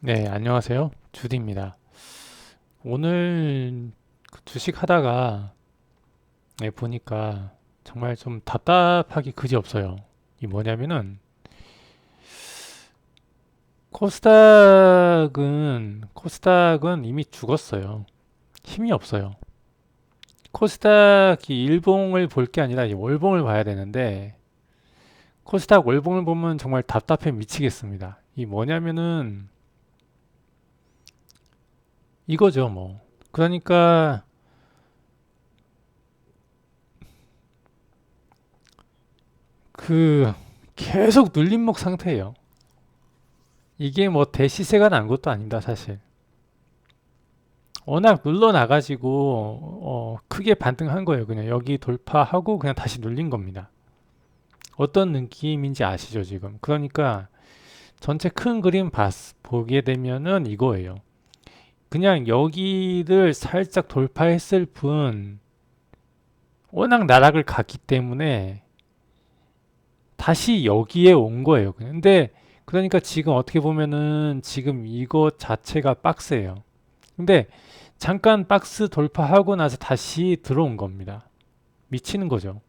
네, 안녕하세요. 주디입니다. 오늘 그 주식 하다가 보니까 정말 좀 답답하기 그지없어요. 이 뭐냐면은 코스닥은 이미 죽었어요. 힘이 없어요. 코스닥이 일봉을 볼 게 아니라 이 월봉을 봐야 되는데 코스닥 월봉을 보면 정말 답답해 미치겠습니다. 이 뭐냐면은 이거죠, 뭐. 그러니까 그 계속 눌림목 상태예요. 이게 뭐 대시세가 난 것도 아닙니다, 사실. 워낙 눌러 나가지고 크게 반등한 거예요. 그냥 여기 돌파하고 그냥 다시 눌린 겁니다. 어떤 느낌인지 아시죠, 지금? 그러니까 전체 큰 그림 보게 되면은 이거예요. 그냥 여기를 살짝 돌파했을 뿐 워낙 나락을 갔기 때문에 다시 여기에 온 거예요. 근데 그러니까 지금 어떻게 보면은 지금 이거 자체가 박스예요. 근데 잠깐 박스 돌파하고 나서 다시 들어온 겁니다. 미치는 거죠.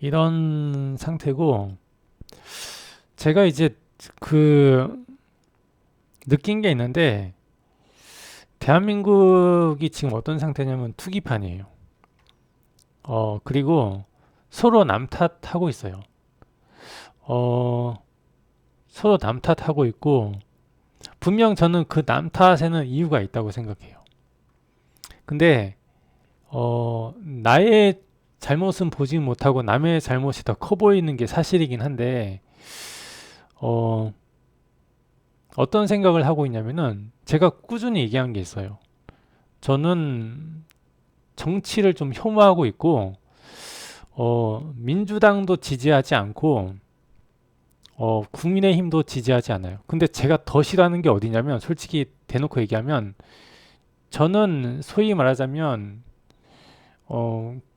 이런 상태고 제가 이제 그 느낀 게 있는데 대한민국이 지금 어떤 상태냐면 투기판이에요. 그리고 서로 남 탓하고 있어요. 어, 서로 남 탓하고 있고 분명 저는 그 남 탓에는 이유가 있다고 생각해요. 근데 나의 잘못은 보지 못하고 남의 잘못이 더 커 보이는 게 사실이긴 한데, 어, 어떤 생각을 하고 있냐면은, 제가 꾸준히 얘기한 게 있어요. 저는 정치를 좀 혐오하고 있고, 민주당도 지지하지 않고, 국민의힘도 지지하지 않아요. 근데 제가 더 싫어하는 게 어디냐면, 솔직히 대놓고 얘기하면, 저는 소위 말하자면,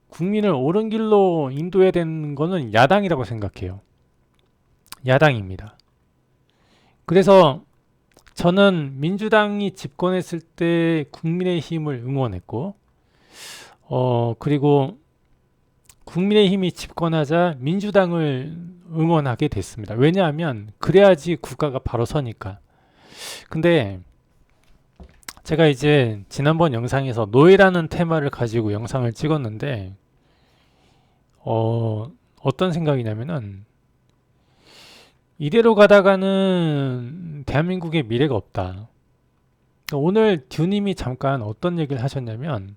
국민을 옳은 길로 인도해야 되는 거는 야당이라고 생각해요. 야당입니다. 그래서 저는 민주당이 집권했을 때 국민의힘을 응원했고, 그리고 국민의힘이 집권하자 민주당을 응원하게 됐습니다. 왜냐하면 그래야지 국가가 바로 서니까. 근데 제가 이제 지난번 영상에서 노예라는 테마를 가지고 영상을 찍었는데, 어떤 생각이냐면은 이대로 가다가는 대한민국의 미래가 없다. 오늘 듀님이 잠깐 어떤 얘기를 하셨냐면,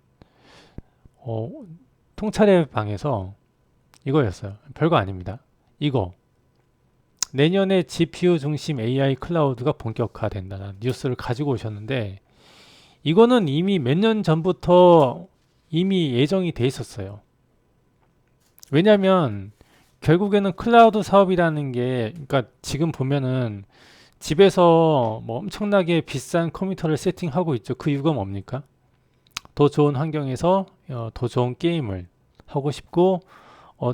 어, 통찰의 방에서 이거였어요. 별거 아닙니다. 이거. 내년에 GPU 중심 AI 클라우드가 본격화된다는 뉴스를 가지고 오셨는데, 이거는 이미 몇 년 전부터 이미 예정이 돼 있었어요. 왜냐면, 결국에는 클라우드 사업이라는 게, 그러니까 지금 보면은 집에서 뭐 엄청나게 비싼 컴퓨터를 세팅하고 있죠. 그 이유가 뭡니까? 더 좋은 환경에서 더 좋은 게임을 하고 싶고,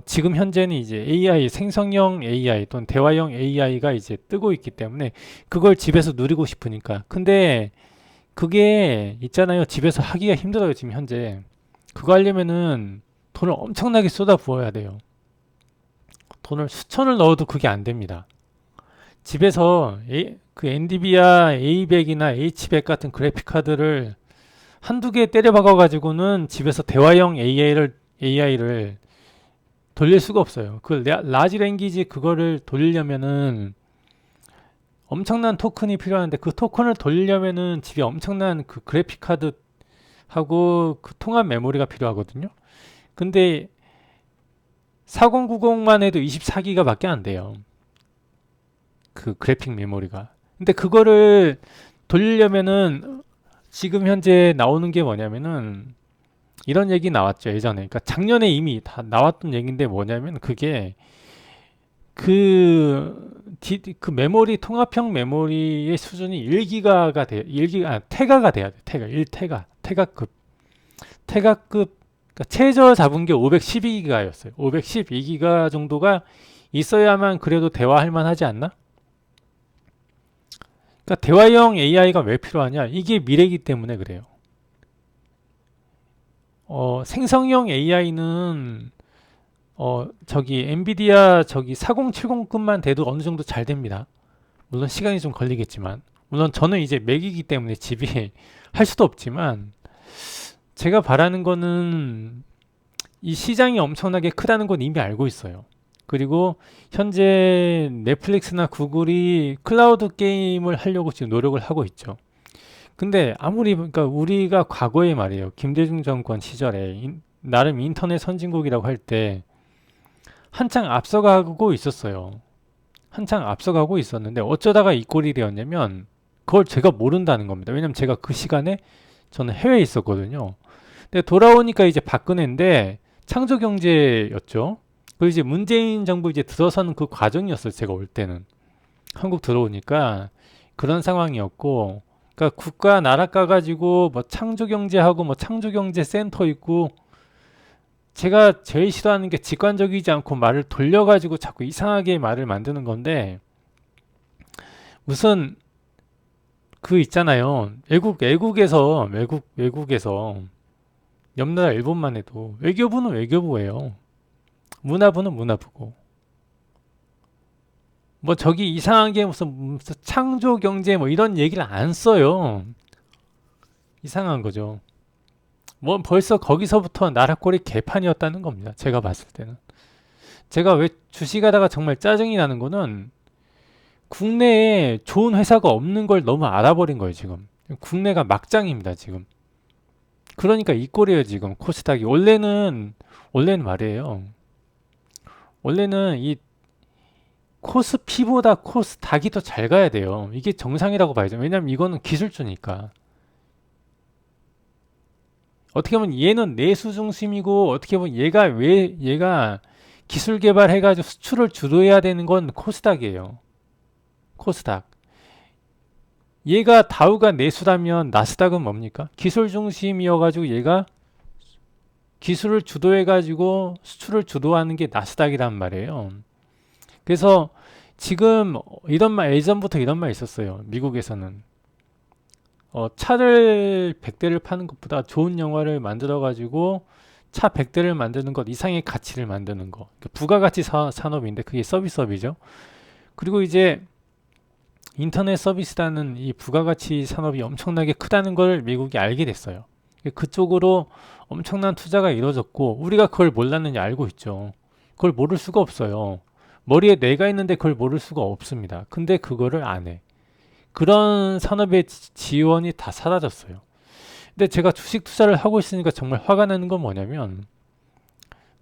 지금 현재는 이제 AI, 생성형 AI 또는 대화형 AI가 이제 뜨고 있기 때문에 그걸 집에서 누리고 싶으니까. 근데 그게 있잖아요. 집에서 하기가 힘들어요, 지금 현재. 그거 하려면은 돈을 엄청나게 쏟아 부어야 돼요. 돈을 수천을 넣어도 그게 안 됩니다. 집에서 그 엔비디아 A100이나 H100 같은 그래픽 카드를 한두 개 때려 박아 가지고는 집에서 대화형 AI를 돌릴 수가 없어요. 그 라지 랭귀지 그거를 돌리려면은 엄청난 토큰이 필요한데 그 토큰을 돌리려면은 집에 엄청난 그 그래픽 카드하고 그 통합 메모리가 필요하거든요. 근데 4090만 해도 24기가밖에 안 돼요. 그 그래픽 메모리가. 근데 그거를 돌리려면은 지금 현재 나오는 게 뭐냐면은 이런 얘기 나왔죠, 예전에. 그러니까 작년에 이미 다 나왔던 얘기인데 뭐냐면 그게 그 메모리 통합형 메모리의 수준이 1기가가 돼, 1기가 테가가 돼야 돼. 테가 1테가, 테가급 그러니까 최저 잡은 게 512기가였어요. 512기가 정도가 있어야만 그래도 대화할 만하지 않나? 그러니까 대화형 AI가 왜 필요하냐? 이게 미래이기 때문에 그래요. 생성형 AI는 저기 엔비디아 저기 4070급만 돼도 어느 정도 잘 됩니다. 물론 시간이 좀 걸리겠지만, 물론 저는 이제 맥이기 때문에 집이 할 수도 없지만, 제가 바라는 거는 이 시장이 엄청나게 크다는 건 이미 알고 있어요. 그리고 현재 넷플릭스나 구글이 클라우드 게임을 하려고 지금 노력을 하고 있죠. 근데 아무리 그러니까 우리가 과거에 말이에요. 김대중 정권 시절에 나름 인터넷 선진국이라고 할 때 한창 앞서가고 있었어요. 한창 앞서가고 있었는데 어쩌다가 이 꼴이 되었냐면 그걸 제가 모른다는 겁니다. 왜냐면 제가 그 시간에 저는 해외에 있었거든요. 근데 돌아오니까 이제 박근혜인데 창조경제였죠. 그 이제 문재인 정부 이제 들어서는 그 과정이었어요. 제가 올 때는 한국 들어오니까 그런 상황이었고, 그러니까 국가 나라 까가지고 뭐 창조경제하고 뭐 창조경제센터 있고, 제가 제일 싫어하는 게 직관적이지 않고 말을 돌려가지고 자꾸 이상하게 말을 만드는 건데, 무슨 그 있잖아요. 외국에서 옆 나라 일본만 해도 외교부는 외교부예요. 문화부는 문화부고. 뭐 저기 이상한 게 무슨 창조 경제 뭐 이런 얘기를 안 써요. 이상한 거죠. 뭐 벌써 거기서부터 나라 꼴이 개판이었다는 겁니다. 제가 봤을 때는. 제가 왜 주식하다가 정말 짜증이 나는 거는 국내에 좋은 회사가 없는 걸 너무 알아버린 거예요, 지금. 국내가 막장입니다, 지금. 그러니까 이 꼴이에요, 지금. 코스닥이. 원래는 말이에요. 원래는 이 코스피보다 코스닥이 더 잘 가야 돼요. 이게 정상이라고 봐야죠. 왜냐면 이거는 기술주니까. 어떻게 보면 얘는 내수 중심이고, 어떻게 보면 얘가 기술 개발해가지고 수출을 주도해야 되는 건 코스닥이에요. 코스닥. 얘가 다우가 내수라면 나스닥은 뭡니까? 기술 중심이어가지고 얘가 기술을 주도해가지고 수출을 주도하는 게 나스닥이란 말이에요. 그래서 지금 예전부터 이런 말 있었어요. 미국에서는. 차를 100대를 파는 것보다 좋은 영화를 만들어가지고 차 100대를 만드는 것 이상의 가치를 만드는 거. 그러니까 부가가치 산업인데 그게 서비스업이죠. 그리고 이제 인터넷 서비스라는 이 부가가치 산업이 엄청나게 크다는 걸 미국이 알게 됐어요. 그쪽으로 엄청난 투자가 이루어졌고 우리가 그걸 몰랐느냐 알고 있죠. 그걸 모를 수가 없어요. 머리에 뇌가 있는데 그걸 모를 수가 없습니다. 근데 그거를 안 해. 그런 산업의 지원이 다 사라졌어요. 근데 제가 주식 투자를 하고 있으니까 정말 화가 나는 건 뭐냐면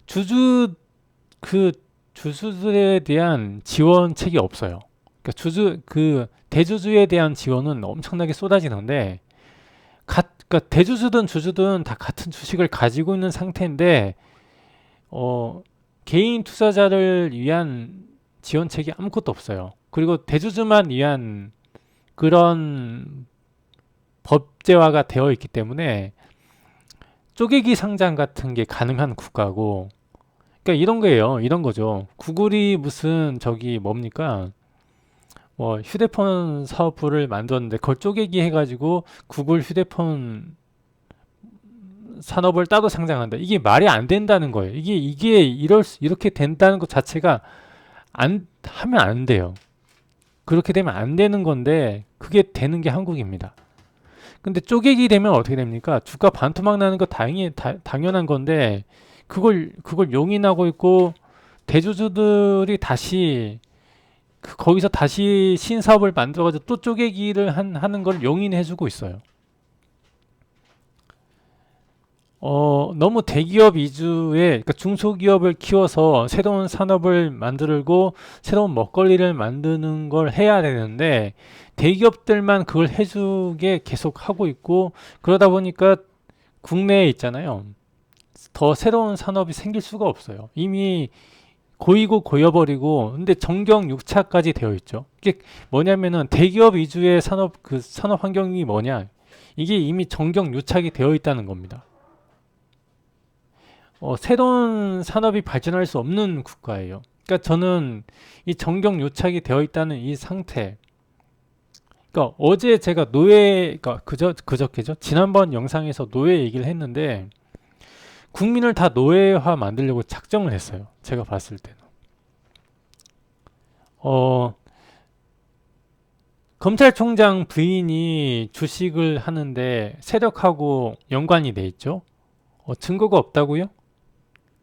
주주 주주들에 대한 지원책이 없어요. 그러니까 대주주에 대한 지원은 엄청나게 쏟아지는데 그러니까 대주주든 주주든 다 같은 주식을 가지고 있는 상태인데 개인 투자자를 위한 지원책이 아무것도 없어요. 그리고 대주주만 위한 그런 법제화가 되어 있기 때문에 쪼개기 상장 같은 게 가능한 국가고, 그러니까 이런 거예요. 이런 거죠. 구글이 무슨 저기 뭡니까? 뭐 휴대폰 사업부를 만들었는데 그걸 쪼개기 해가지고 구글 휴대폰 산업을 따로 상장한다. 이게 말이 안 된다는 거예요. 이게 이렇게 된다는 것 자체가 하면 안 돼요. 그렇게 되면 안 되는 건데 그게 되는 게 한국입니다. 근데 쪼개기 되면 어떻게 됩니까? 주가 반토막 나는 거 당연한 건데 그걸 용인하고 있고 대주주들이 다시 거기서 다시 신사업을 만들어가지고 또 쪼개기를 하는 걸 용인해주고 있어요. 너무 대기업 위주의, 그러니까 중소기업을 키워서 새로운 산업을 만들고 새로운 먹거리를 만드는 걸 해야 되는데 대기업들만 그걸 해주게 계속 하고 있고 그러다 보니까 국내에 있잖아요. 더 새로운 산업이 생길 수가 없어요. 이미 고이고 고여버리고 근데 정경 6차까지 되어 있죠. 이게 뭐냐면은 대기업 위주의 산업 환경이 뭐냐? 이게 이미 정경 유착이 되어 있다는 겁니다. 새로운 산업이 발전할 수 없는 국가예요. 그러니까 저는 이 정경 유착이 되어 있다는 이 상태, 그러니까 어제 제가 노예, 그러니까 그저께죠. 지난번 영상에서 노예 얘기를 했는데 국민을 다 노예화 만들려고 작정을 했어요. 제가 봤을 때는. 어, 검찰총장 부인이 주식을 하는데 세력하고 연관이 돼 있죠. 증거가 없다고요?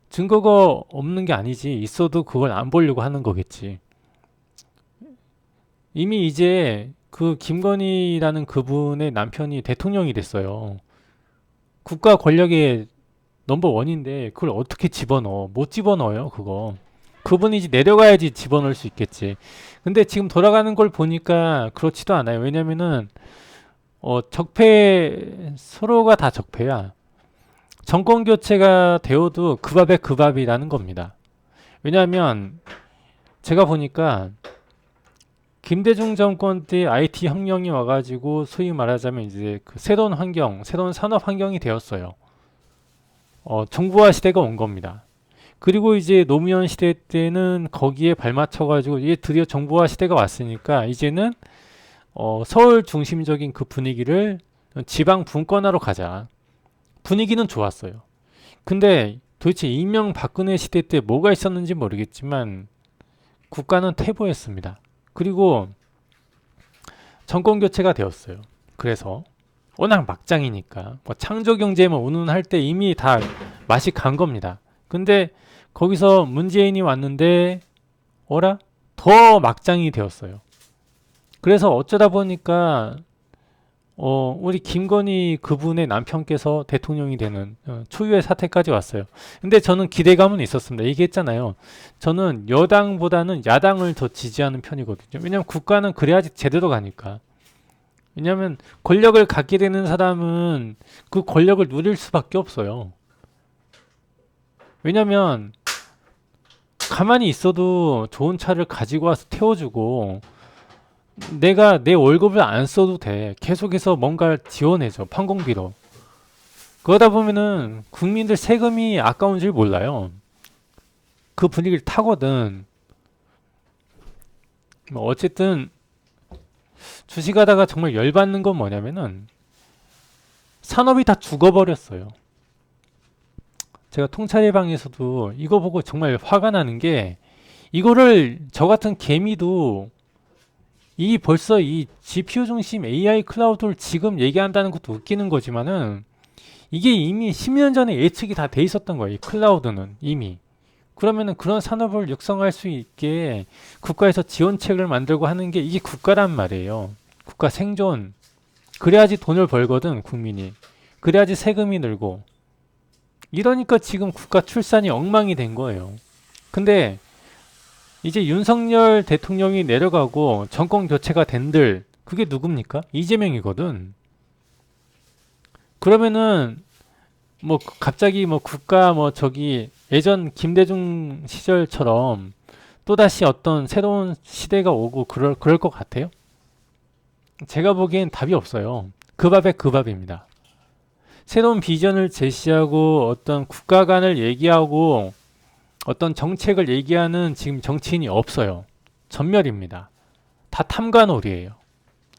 증거가 없는 게 아니지. 있어도 그걸 안 보려고 하는 거겠지. 이미 이제 그 김건희라는 그분의 남편이 대통령이 됐어요. 국가 권력의 넘버 원인데 그걸 어떻게 집어넣어? 못 집어넣어요, 그거. 그분이 이제 내려가야지 집어넣을 수 있겠지. 근데 지금 돌아가는 걸 보니까 그렇지도 않아요. 왜냐면은 적폐 서로가 다 적폐야. 정권 교체가 되어도 그 밥에 그 밥이라는 겁니다. 왜냐하면 제가 보니까 김대중 정권 때 IT 혁명이 와가지고 소위 말하자면 이제 그 새로운 환경, 새로운 산업 환경이 되었어요. 정부화 시대가 온 겁니다. 그리고 이제 노무현 시대 때는 거기에 발맞춰가지고 이제 드디어 정부화 시대가 왔으니까 이제는 서울 중심적인 그 분위기를 지방 분권화로 가자. 분위기는 좋았어요. 근데 도대체 이명박근혜 시대 때 뭐가 있었는지 모르겠지만 국가는 퇴보했습니다. 그리고 정권 교체가 되었어요. 그래서 워낙 막장이니까 뭐 창조경제만 운운할 때 이미 다 맛이 간 겁니다. 근데 거기서 문재인이 왔는데 어라? 더 막장이 되었어요. 그래서 어쩌다 보니까 우리 김건희 그분의 남편께서 대통령이 되는 초유의 사태까지 왔어요. 근데 저는 기대감은 있었습니다. 얘기했잖아요. 저는 여당보다는 야당을 더 지지하는 편이거든요. 왜냐하면 국가는 그래야지 제대로 가니까. 왜냐하면 권력을 갖게 되는 사람은 그 권력을 누릴 수밖에 없어요. 왜냐하면 가만히 있어도 좋은 차를 가지고 와서 태워주고 내가 내 월급을 안 써도 돼. 계속해서 뭔가 지원해줘. 판공비로. 그러다 보면은 국민들 세금이 아까운 줄 몰라요. 그 분위기를 타거든. 뭐 어쨌든 주식하다가 정말 열받는 건 뭐냐면은 산업이 다 죽어버렸어요. 제가 통찰예방에서도 이거 보고 정말 화가 나는 게 이거를 저 같은 개미도 이 벌써 이 GPU 중심 AI 클라우드를 지금 얘기한다는 것도 웃기는 거지만은 이게 이미 10년 전에 예측이 다 돼 있었던 거예요. 이 클라우드는 이미. 그러면은 그런 산업을 육성할 수 있게 국가에서 지원책을 만들고 하는 게 이게 국가란 말이에요. 국가 생존. 그래야지 돈을 벌거든, 국민이. 그래야지 세금이 늘고. 이러니까 지금 국가 출산이 엉망이 된 거예요. 근데 이제 윤석열 대통령이 내려가고 정권 교체가 된들 그게 누굽니까? 이재명이거든. 그러면은 뭐 갑자기 뭐 국가 뭐 저기 예전 김대중 시절처럼 또다시 어떤 새로운 시대가 오고 그럴 것 같아요? 제가 보기엔 답이 없어요. 그 밥에 그 밥입니다. 새로운 비전을 제시하고 어떤 국가관을 얘기하고 어떤 정책을 얘기하는 지금 정치인이 없어요. 전멸입니다. 다 탐관오리예요.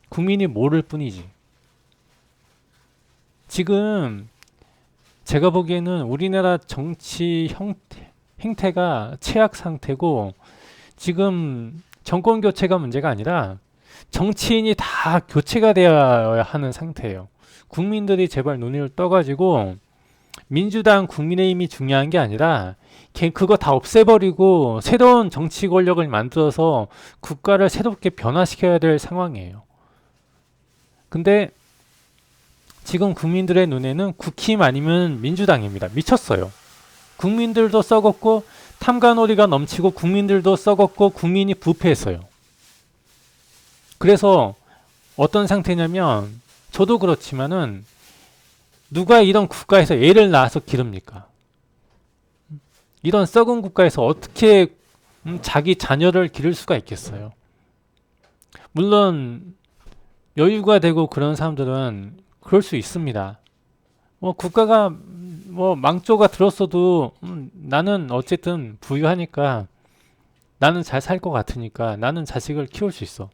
국민이 모를 뿐이지. 지금 제가 보기에는 우리나라 정치 행태가 최악 상태고 지금 정권 교체가 문제가 아니라 정치인이 다 교체가 되어야 하는 상태예요. 국민들이 제발 눈을 떠가지고 민주당 국민의힘이 중요한 게 아니라 그거 다 없애버리고 새로운 정치 권력을 만들어서 국가를 새롭게 변화시켜야 될 상황이에요. 근데 지금 국민들의 눈에는 국힘 아니면 민주당입니다. 미쳤어요. 국민들도 썩었고 탐관오리가 넘치고 국민들도 썩었고 국민이 부패했어요. 그래서 어떤 상태냐면 저도 그렇지만은 누가 이런 국가에서 애를 낳아서 기릅니까? 이런 썩은 국가에서 어떻게 자기 자녀를 기를 수가 있겠어요? 물론 여유가 되고 그런 사람들은 그럴 수 있습니다. 뭐 국가가 뭐 망조가 들었어도 나는 어쨌든 부유하니까 나는 잘 살 것 같으니까 나는 자식을 키울 수 있어.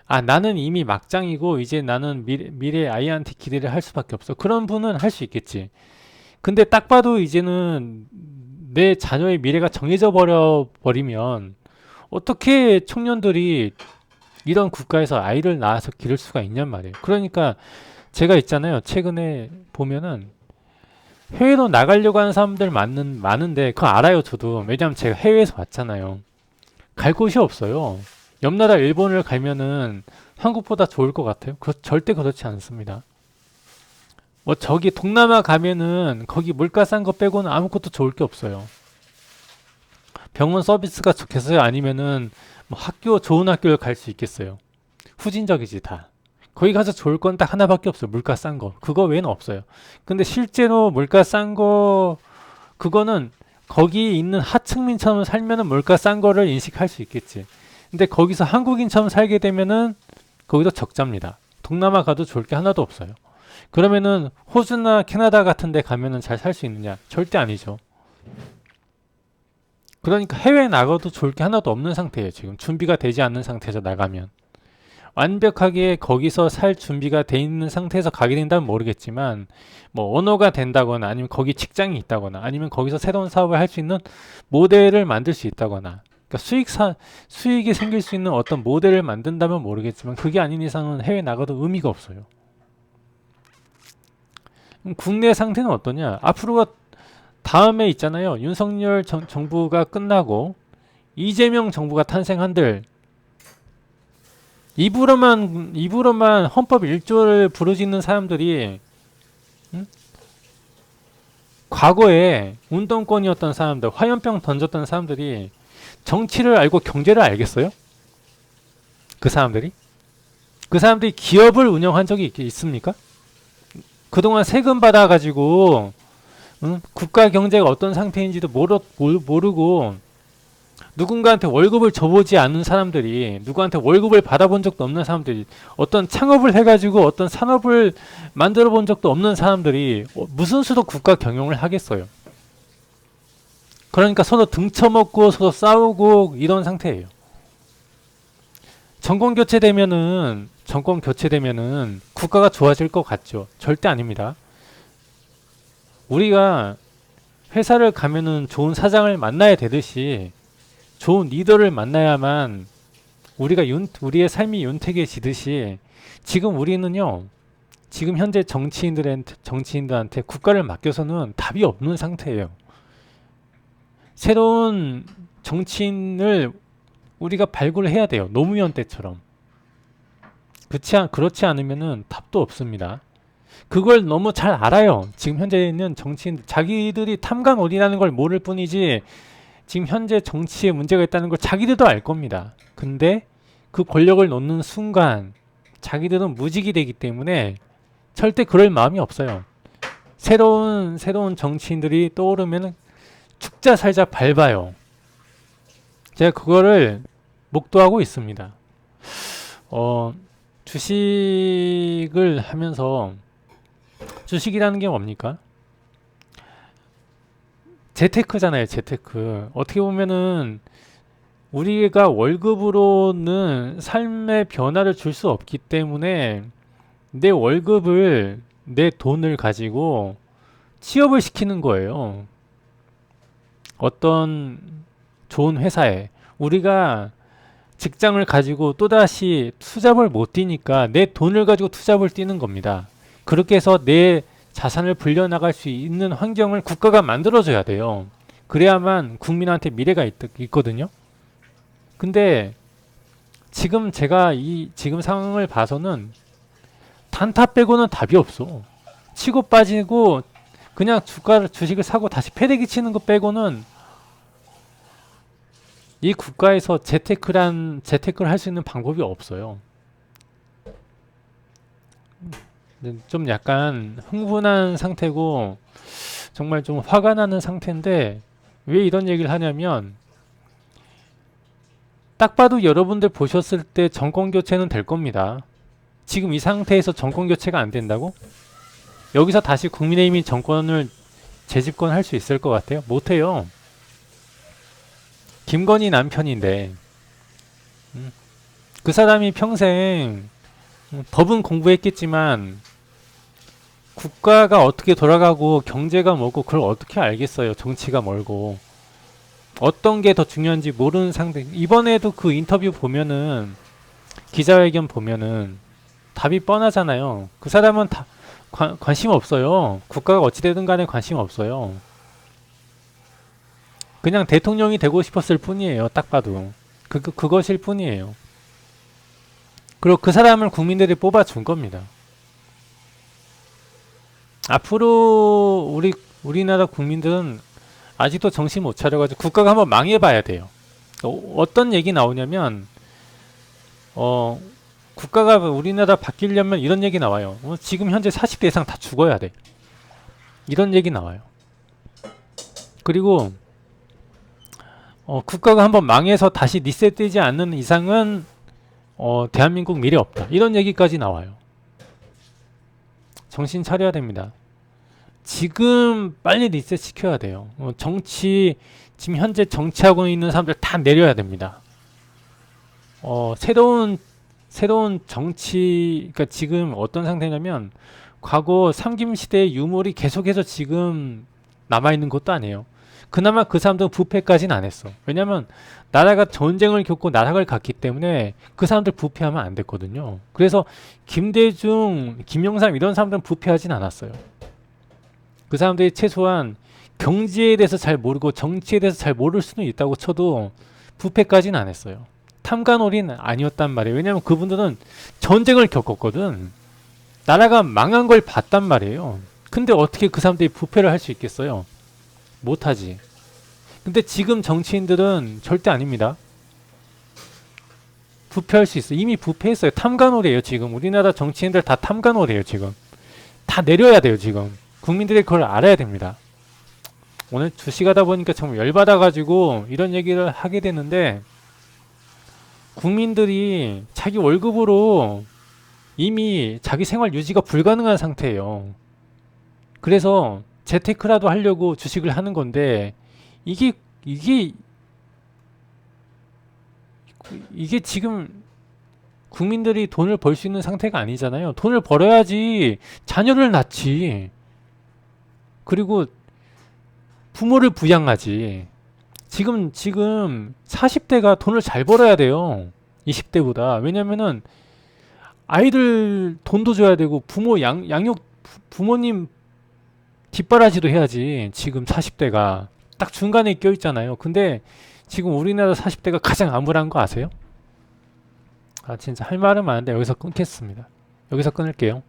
아, 나는 이미 막장이고 이제 나는 미래 아이한테 기대를 할 수밖에 없어. 그런 분은 할 수 있겠지. 근데 딱 봐도 이제는 내 자녀의 미래가 정해져 버리면 어떻게 청년들이 이런 국가에서 아이를 낳아서 기를 수가 있냔 말이에요. 그러니까 제가 있잖아요. 최근에 보면은 해외로 나가려고 하는 사람들 많은데 그거 알아요, 저도. 왜냐면 제가 해외에서 왔잖아요. 갈 곳이 없어요. 옆 나라 일본을 가면은 한국보다 좋을 것 같아요? 절대 그렇지 않습니다. 뭐 저기 동남아 가면은 거기 물가 싼 거 빼고는 아무것도 좋을 게 없어요. 병원 서비스가 좋겠어요? 아니면은 뭐 학교 좋은 학교를 갈 수 있겠어요? 후진적이지 다. 거기 가서 좋을 건 딱 하나밖에 없어요. 물가 싼 거. 그거 외에는 없어요. 근데 실제로 물가 싼 거 그거는 거기 있는 하층민처럼 살면은 물가 싼 거를 인식할 수 있겠지. 근데 거기서 한국인처럼 살게 되면은 거기도 적자입니다. 동남아 가도 좋을 게 하나도 없어요. 그러면은 호주나 캐나다 같은 데 가면은 잘 살 수 있느냐? 절대 아니죠. 그러니까 해외에 나가도 좋을 게 하나도 없는 상태예요. 지금 준비가 되지 않는 상태에서 나가면. 완벽하게 거기서 살 준비가 돼 있는 상태에서 가게 된다면 모르겠지만 뭐 언어가 된다거나 아니면 거기 직장이 있다거나 아니면 거기서 새로운 사업을 할 수 있는 모델을 만들 수 있다거나 그러니까 수익이 생길 수 있는 어떤 모델을 만든다면 모르겠지만 그게 아닌 이상은 해외 나가도 의미가 없어요. 국내 상태는 어떠냐? 앞으로가 다음에 있잖아요. 윤석열 정부가 끝나고 이재명 정부가 탄생한들 입으로만 헌법 1조를 부르짖는 사람들이 과거에 운동권이었던 사람들, 화염병 던졌던 사람들이 정치를 알고 경제를 알겠어요? 그 사람들이? 그 사람들이 기업을 운영한 적이 있습니까? 그동안 세금 받아가지고 국가 경제가 어떤 상태인지도 모르고 누군가한테 월급을 줘보지 않은 사람들이 누구한테 월급을 받아본 적도 없는 사람들이 어떤 창업을 해가지고 어떤 산업을 만들어 본 적도 없는 사람들이 무슨 수로 국가 경영을 하겠어요. 그러니까 서로 등쳐먹고 서로 싸우고 이런 상태예요. 정권 교체되면은 국가가 좋아질 것 같죠. 절대 아닙니다. 우리가 회사를 가면은 좋은 사장을 만나야 되듯이 좋은 리더를 만나야만 우리의 삶이 윤택해지듯이 지금 우리는요. 지금 현재 정치인들한테 국가를 맡겨서는 답이 없는 상태예요. 새로운 정치인을 우리가 발굴해야 돼요. 노무현 때처럼. 그렇지 않으면은 답도 없습니다. 그걸 너무 잘 알아요. 지금 현재 있는 정치인들 자기들이 탐관오리라는 걸 모를 뿐이지 지금 현재 정치에 문제가 있다는 걸 자기들도 알 겁니다. 근데 그 권력을 놓는 순간 자기들은 무직이 되기 때문에 절대 그럴 마음이 없어요. 새로운 정치인들이 떠오르면 죽자 살자 밟아요. 제가 그거를 목도하고 있습니다. 주식을 하면서 주식이라는 게 뭡니까? 재테크잖아요, 재테크. 어떻게 보면은 우리가 월급으로는 삶의 변화를 줄 수 없기 때문에 내 돈을 가지고 취업을 시키는 거예요. 어떤 좋은 회사에 우리가 직장을 가지고 또다시 투잡을 못 뛰니까 내 돈을 가지고 투잡을 뛰는 겁니다. 그렇게 해서 내 자산을 불려나갈 수 있는 환경을 국가가 만들어줘야 돼요. 그래야만 국민한테 미래가 있거든요. 근데 지금 제가 지금 상황을 봐서는 단타 빼고는 답이 없어. 치고 빠지고 그냥 주식을 사고 다시 패대기 치는 거 빼고는 이 국가에서 재테크를 할 수 있는 방법이 없어요. 좀 약간 흥분한 상태고 정말 좀 화가 나는 상태인데 왜 이런 얘기를 하냐면 딱 봐도 여러분들 보셨을 때 정권 교체는 될 겁니다. 지금 이 상태에서 정권 교체가 안 된다고? 여기서 다시 국민의힘이 정권을 재집권할 수 있을 것 같아요? 못해요. 김건희 남편인데 그 사람이 평생 법은 공부했겠지만 국가가 어떻게 돌아가고 경제가 뭐고 그걸 어떻게 알겠어요. 정치가 뭘고 어떤 게 더 중요한지 모르는 상대. 이번에도 그 인터뷰 보면은 기자회견 보면은 답이 뻔하잖아요. 그 사람은 다 관심 없어요. 국가가 어찌되든 간에 관심 없어요. 그냥 대통령이 되고 싶었을 뿐이에요. 딱 봐도 그것일 뿐이에요. 그리고 그 사람을 국민들이 뽑아준 겁니다. 앞으로 우리나라 국민들은 아직도 정신 못 차려가지고 국가가 한번 망해봐야 돼요. 어떤 얘기 나오냐면 국가가 우리나라 바뀌려면 이런 얘기 나와요. 지금 현재 40대 이상 다 죽어야 돼. 이런 얘기 나와요. 그리고 국가가 한번 망해서 다시 리셋되지 않는 이상은 대한민국 미래 없다. 이런 얘기까지 나와요. 정신 차려야 됩니다. 지금 빨리 리셋 시켜야 돼요. 지금 현재 정치하고 있는 사람들 다 내려야 됩니다. 새로운 정치, 그러니까 지금 어떤 상태냐면 과거 삼김시대의 유물이 계속해서 지금 남아있는 것도 아니에요. 그나마 그 사람들은 부패까지는 안 했어. 왜냐면 나라가 전쟁을 겪고 나락을 갔기 때문에 그 사람들 부패하면 안 됐거든요. 그래서 김대중, 김영삼 이런 사람들은 부패하진 않았어요. 그 사람들이 최소한 경제에 대해서 잘 모르고 정치에 대해서 잘 모를 수는 있다고 쳐도 부패까지는 안 했어요. 탐관오리는 아니었단 말이에요. 왜냐면 그분들은 전쟁을 겪었거든. 나라가 망한 걸 봤단 말이에요. 근데 어떻게 그 사람들이 부패를 할 수 있겠어요? 못하지. 근데 지금 정치인들은 절대 아닙니다. 부패할 수 있어요. 이미 부패했어요. 탐관오리예요. 지금 우리나라 정치인들 다 탐관오리예요. 지금 다 내려야 돼요. 지금 국민들이 그걸 알아야 됩니다. 오늘 주식 하다 보니까 정말 열받아가지고 이런 얘기를 하게 되는데, 국민들이 자기 월급으로 이미 자기 생활 유지가 불가능한 상태예요. 그래서 재테크라도 하려고 주식을 하는 건데 이게 지금 국민들이 돈을 벌 수 있는 상태가 아니잖아요. 돈을 벌어야지 자녀를 낳지. 그리고 부모를 부양하지. 지금 40대가 돈을 잘 벌어야 돼요. 20대보다. 왜냐면은 아이들 돈도 줘야 되고 부모님 뒷바라지도 해야지. 지금 40대가 딱 중간에 껴있잖아요. 근데 지금 우리나라 40대가 가장 암울한 거 아세요? 진짜 할 말은 많은데 여기서 끊겠습니다. 여기서 끊을게요.